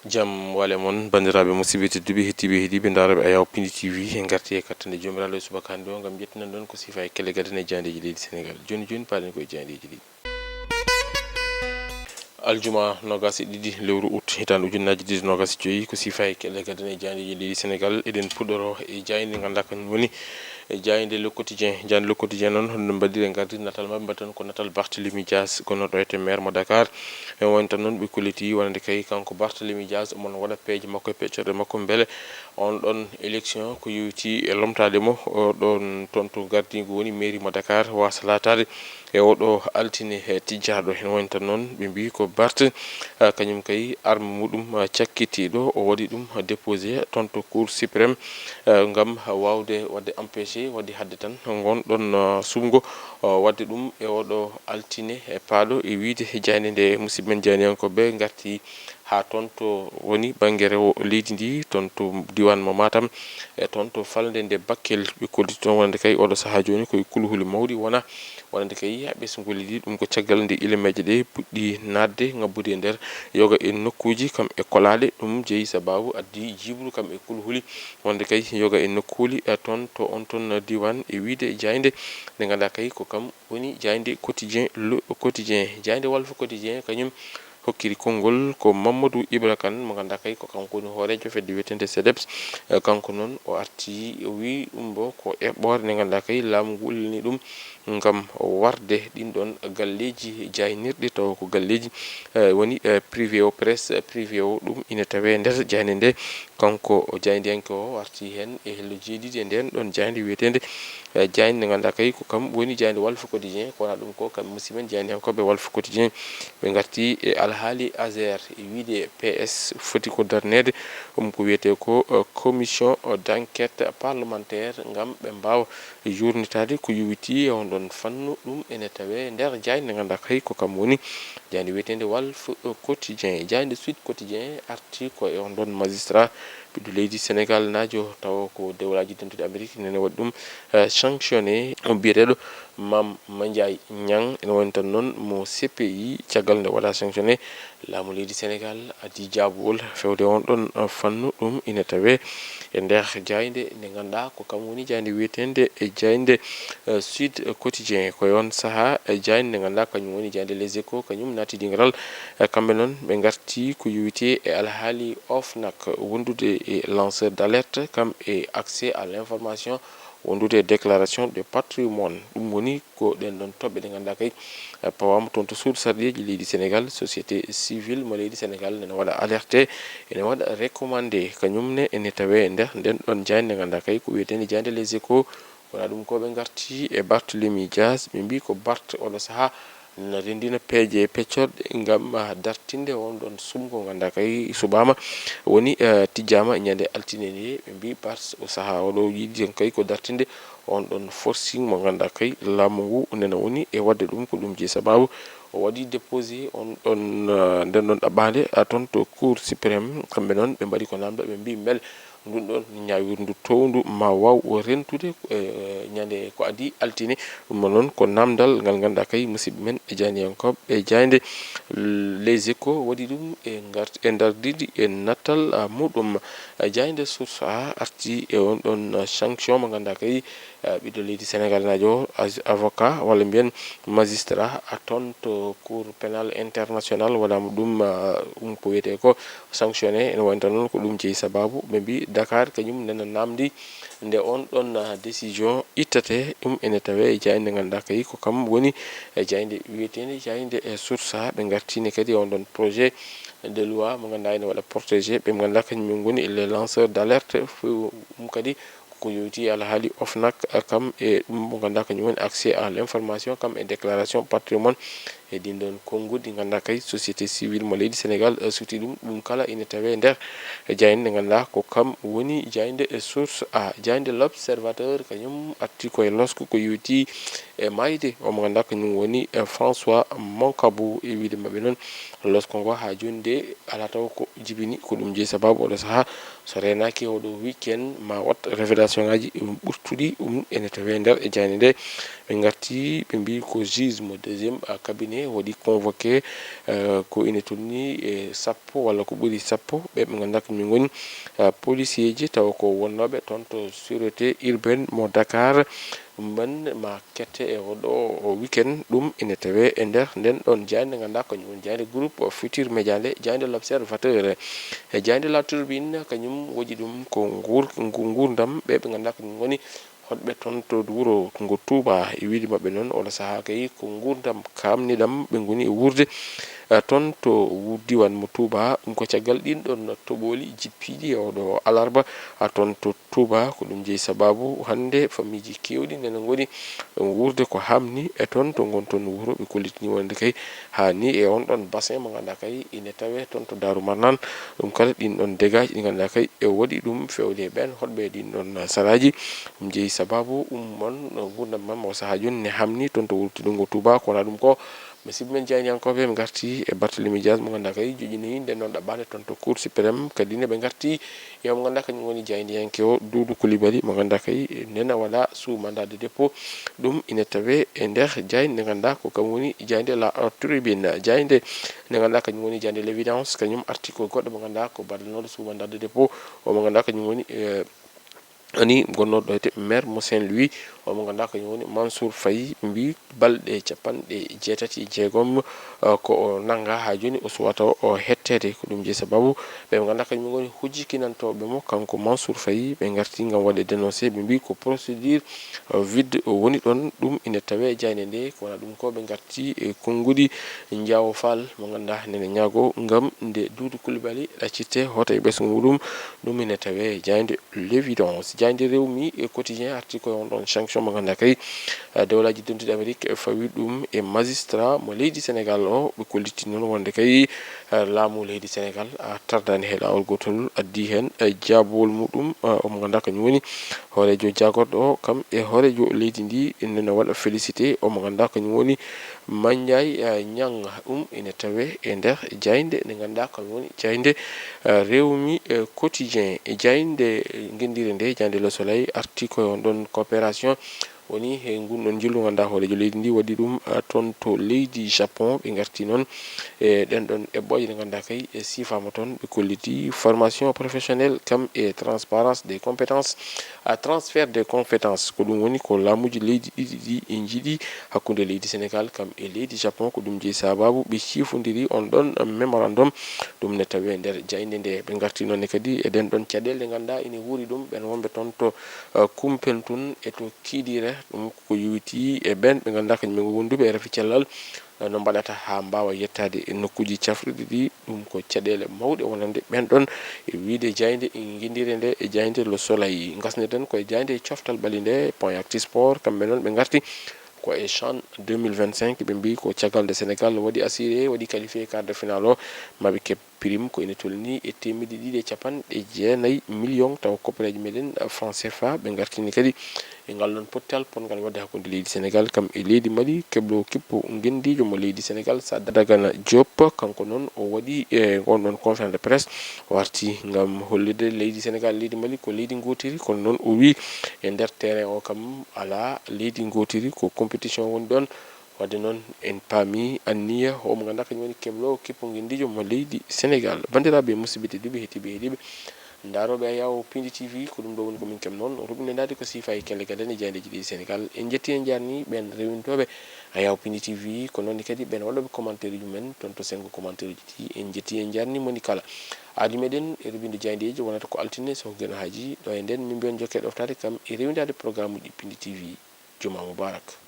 jam wale mon bandiraɓe musidɓe tedduɓe hettiɓe heeɗiɓe daraɓe Ayaw Pindi TV en garti e kattande jomiraɗo e subaka hande o gam jettinan ɗon ko sifa e kelle gadane jandeji leydi Sénégal joni paɗen koye jandeji ɗi aljuma nogas e ɗiɗi lewru août hitande ujunnaji ɗiɗi nogas e joyyi ko sifa e kelle gadane jandeji leydi Sénégal eɗen puɗɗoro e jayde ganda kañum woni e jayde le quotidien jande le quotidien noon hono mbaɗiri gardi natal mabɓe mbaɗatan ko natal Barthélémy Dias gonnoɗo ete maire mo Dakar e woni tan noon ɓe kolliti wonande kay kanko Barthélémy Dias omon waɗa peeje makko e peccorde makko beele on ɗon élection ko yowiti e lomtade mo ɗon toon to gardigo woni mairie mo Dakar wasa latade e oɗo altine e tijjaɗo hen woni tan noon ɓe mbi ko Bart kañum kay arme muɗum cakkitiɗo o waɗi ɗum déposé toon to cour suprême gam wawde wadde empêché wadde hadde tan gonɗon sumgo wadde ɗum e oɗo altine e paaɗo e wiide jayde nde musidɓe men janiyankoɓe garti ha toon to woni banggue rewo leydi ndi toon to diwan mo Matam e toon to falde nde Bakel ɓe kolliti toon wonande kay oɗo saaha joni koye kulhuli mawɗi wona wonande kay ɓesgu gollidi ɗum ko caggal nde ilemeje ɗe puɗɗi nadde ngabbude e nder yoga e nokkuji kam e kolade ɗum jeeyi sababu addi jibru kam e kulhuli wonde kay yoga e nokkuli toon to on toon diwan e wiide jayde nde ganda kay ko kam woni jayde quotidien le quotidien jayde Walf Quotidien kañum hokkiri konngol ko Mamadou Ibra Kane mo ganda kay ko kanko woni hoorejo fedde wiyetende SEDEPS kanko noon o arti wi ɗum bo ko eɓɓore nde ganda kay laamu ngu ullani ɗum ngam warde ɗin ɗon galleji jaynirɗi taw ko galleji woni privé o presse privé o ɗum ina tawe nder jayde nde kanko jaydiyanke o arti hen e hello jeeɗiɗi e nden ɗon jayde wiyetende jayde nde ganda kay ko kam woni jayde Walf Quotidien ko wona ɗum ko kam musidɓe jaydiyankoɓe Walf Quotidien ɓe garti e alhaali ASER e wiide PS foti ko darnede ɗum ko wiyete ko commission d'enquête parlementaire gam ɓe mbawa jurnitade ko yowiti on ɗon fannu ɗum ene tawe nder jayde nde ganda kay ko kam woni jayde wiyetende Walf Quotidien jayde Sud Quotidien arti ko e on ɗon magistrat ɓiɗɗo leydi Sénégal najo taw ko dewlaji dentude Amérique nene waɗi ɗum sanctionné biyeteɗo Mame Mandiaye Niang ene woni tan noon mo CPI caggal nde waɗa sanctionné laamu leydi Sénégal adi jaabowol fewde on ɗon fannu ɗum ina tawe e nder jayde nde ganda ko kam woni jayde wiyetende e jayde Sud Quotidien ko yon saaha e jayde nde ganda kañum woni jayde Les Échos kañum naati dingaral kamɓe noon ɓe garti ko yowiti e alhaali OFNAC wondude e lanceur d'alerte kam e accès à l'information wondude déclaration de patrimoine ɗum woni ko ɗen ɗon toɓɓe ɗe ganda kay pawama toon to suudu sarɗiji leydi Sénégal société civile mo leydi Sénégal nene waɗa alerté ene waɗa recommandé kañumne ene tawe nder nden ɗon jayde nde ganda kay ko wiyetende jayde Les Échos wona ɗum ko ɓe garti e Barthélémy Dias ɓe mbi ko Bart oɗo saaha na rendina peeje peccorɗe gam dartinde on ɗon sumgo ganda kay subama woni tijjama ñande altine nde ɓe mbi Bart o saaha oɗo yiɗi kay ko dartinde on ɗon forcing mo ganda kay laamu ngu nene woni e wadde ɗum ko ɗum jeeyi sababu o waɗi déposé on ɗon nden ɗon ɗaɓɓade toon to cour suprême kamɓe noon ɓe mbaɗi ko namdo ɓe mbi bel ɗum ɗon ñawirndu towndu ma waw rentude ñande ko adi altine ɗum noon ko namdal ngal ganda kay musidɓe men e janiyankoɓe e jayde Les Échos waɗi ɗum e dardidi e natal muɗum jayde Source A arti e on ɗon sanction mo ganda kay ɓiɗɗo leydi Sénégal najo avocat walla mbiyen magistrat toon to cour pénal international waɗama ɗum ko wiyete ko sanctionné ene woni tan noon ko ɗum jeeyi sababu ɓe mbi Dakar kañum nena namdi nde on ɗon décision ittate ɗum ene tawe e jayde nde ganda kay ko kam woni e jayde wiyetende jayde e Source A ɓe gartini kadi on ɗon projet de loi mo ganda ene waɗa protégé ɓe ganda kañum goni les lanceurs d'alerte ɗum kadi ko yowiti alhaali OFNAC kam e ɗum mo ganda kañum woni accès à l'information kam e déclaration patrimoine e ɗin ɗon konngol ɗi ganda kay société civile mo leydi Sénégal suti ɗum kala ina tawe nder jayde nde ganda ko kam woni jayde e Source A jayde L'Observateur kañum arti koye losku ko yowiti e mayde omo ganda kañum woni François Mancabou e wiide mabɓe noon losku ngo ha joni nde ala taw ko jibini ko ɗum jeeyi sababu oɗo saaha so renaki oɗo weekend ma wat révélation ngaji ɓurtuɗi ɗum ene tawe nder e jayde nde ɓe garti ɓe mbi ko juge mo deuxiéme cabinet ne waɗi convoqué ko ine tolni e sappo walla ko ɓuri sappo ɓe ɓe ganduɗa kañum goni policier ji taw ko wonnoɓe toon to sûreté urbaine mo Dakar man ma kette e oɗo o weekend ɗum ine tawe e nder nden ɗon jayde ganduɗa kañum woni jayde groupe futur média nde jayde l'observateur e jayde la turbine kañum woɗi ɗum ko gurdam ɓe ɓe ganduɗa kañum goni hoɗɓe toon to wuro ngo Touba e wiide mabɓe noon oɗo saaha kay ko gurdam kamniɗam ɓe goni e wurde toon to diwan mo Touba ɗum ko caggal ɗin ɗon toɓoli jippiɗi e oɗo alarba toon to Touba ko ɗum jeeyi sababu hande famille kewɗi nene goni wurde ko hamni e toon to gonton wuro ɓe kollitini wonde kay hani e on ɗon bassin mo ganduɗa kay ine tawe toon to Darou Marnane ɗum kala ɗin ɗon dégage ɗi ganduɗa kay e waɗi ɗum fewde ɓen hoɗɓe ɗin ɗon saraji ɗum jeeyi sababu ummon gurdam man mo saaha joni ne hamni toon to wurtude ngo Touba ko wona ɗum ko musidɓe men jayniyankoɓe ɓe garti e Barthélémy Dias mo ganduɗa kay joƴini nden noon ɗaɓɓade toon to Cour suprême kadi ne ɓe garti e mo ganduɗa kañum woni jayniyanke o Doudou Coulibaly mo ganduɗa kay nena waɗa sous mandat de dépôt ɗum ine tawe e nder jayde nde ganduɗa ko kam woni jayde la tribune jayde nde ganduɗa kañum woni jayde l'évidence kañum article goɗɗo mo ganduɗa ko badanoɗo sous mandat de dépôt o mo ganduɗa kañum woni ani gonnoɗo ɗo ete maire mo Saint-Louis o mo ganduɗa kañum woni Mansour Faye mbi balɗe capanɗe jeetati e jeegom ko o nanga ha joni o suwata o hettede ko ɗum jeeyi sababu ɓe ganduɗa kañum goni hujjikinantoɓe mo kanko Mansour Faye ɓe garti gam waɗe dénoncé ɓe mbi ko procédure vide woni ɗon ɗum ine tawe jayde nde ko wona ɗum ko ɓe garti e konngudi Diawo Fall mo ganduɗa nene ñaago gam nde Doudou Coulibaly ɗaccirte hoto e ɓesgu muɗum ɗum ine tawe jayde l'évidence jayde rewmi e quotidien article on ɗon sanction mo ganduɗa kay dewlaji dontuɗi Amérique fawi ɗum e magistrat mo leydi Sénégal o ɓe kolliti noon wonde kay laamu leydi Sénégal tardani he lawol gotol addi hen jaabowol muɗum omo ganduɗa kañum woni hoorejo jagorɗo o kam e hoorejo leydi ndi nene waɗa félicité omo ganduɗa kañum woni Mandiaye Niang ɗum ine tawe e nder jayde nde ganduɗa kañum woni jayde rewmi quotidien e jayde guendire nde jayde Le Soleil article on ɗon coopération woni he gunɗon jillu ganduɗa hoorejo leydi ndi waɗi ɗum toon to leydi Japon ɓe garti noon e ɗen ɗon eɓɓoje ɗe ganduɗa kay e sifama toon ɓe kolliti formation professionnelle kam e transparence des compétences transfert des compétences ko ɗum woni ko laamuji leydi ɗiɗi ɗi e jiiɗi hakkude leydi Sénégal kam e leydi Japon ko ɗum jeeyi sababu ɓe cifodiri on ɗon mémorandum ɗum ne tawe nder jayde nde ɓe garti noon kadi e ɗen ɗon caɗele ɗe ganduɗa ine wuuri ɗum ɓen wonɓe toon to Koumpentoum e to Kidira ɗum ko yowiti e ɓen ɓe ganduɗa kañum ɓe wonduɓe e rafi cellal no mbaɗata ha mbawa yettade e nokkuji cafriɗi ɗi ɗum ko caɗele mawɗe wonande ɓen ɗon e wiide jayde e guindire nde e jayde Le Soleil gasneten koye jayde coftal ɓali nde point actu sport kamɓe noon ɓe garti ko e CHAN 2025 ɓe mbi ko caggal nde Sénégal waɗi assuré waɗi qualifié quart de finale o maɓe keeb prime ko ine tolni e temedde ɗiɗi e capanɗe jeenayyi million taw koppareji meɗen franc CFA ɓe gartini kadi e ngal ɗon pottal pongal wadde hakkude leydi Sénégal kam e leydi Mali keblo kippo gendijo mo leydi Sénégal Dagana Diop kanko noon o waɗi e gonɗon conférence de presse o arti gam hollide leydi Sénégal leydi Mali ko leydi gotiri kono noon o wi e nder terrain o kam ala leydi gotiri ko compétition woni ɗon wadde noon en paami anniya omo ganduɗa kañum woni keblo kippo gendijo mo leydi Sénégal bandiraɓe musidɓe tedduɓe hettiɓe heeɗiɓe daroɓe a yaw Pindi TV ko ɗum ɗo woni komin kem noon rubne dadi ko siifa e kelle gaden e jaydeji ɗi Sénégal en jetti en jarni ɓen rewintoɓe a yaw Pindi TV ko noon kadi ɓen waɗoɓe commentaire uji men toon to sengo commentaire uji ɗi en jetti en jarni moni kala aadi meɗen e rewinde jaydeji wonata ko altine so geno haji ɗo e nden min mbiyon jokke ɗoftade kam e rewindade programme uji Pindi TV juma moubarak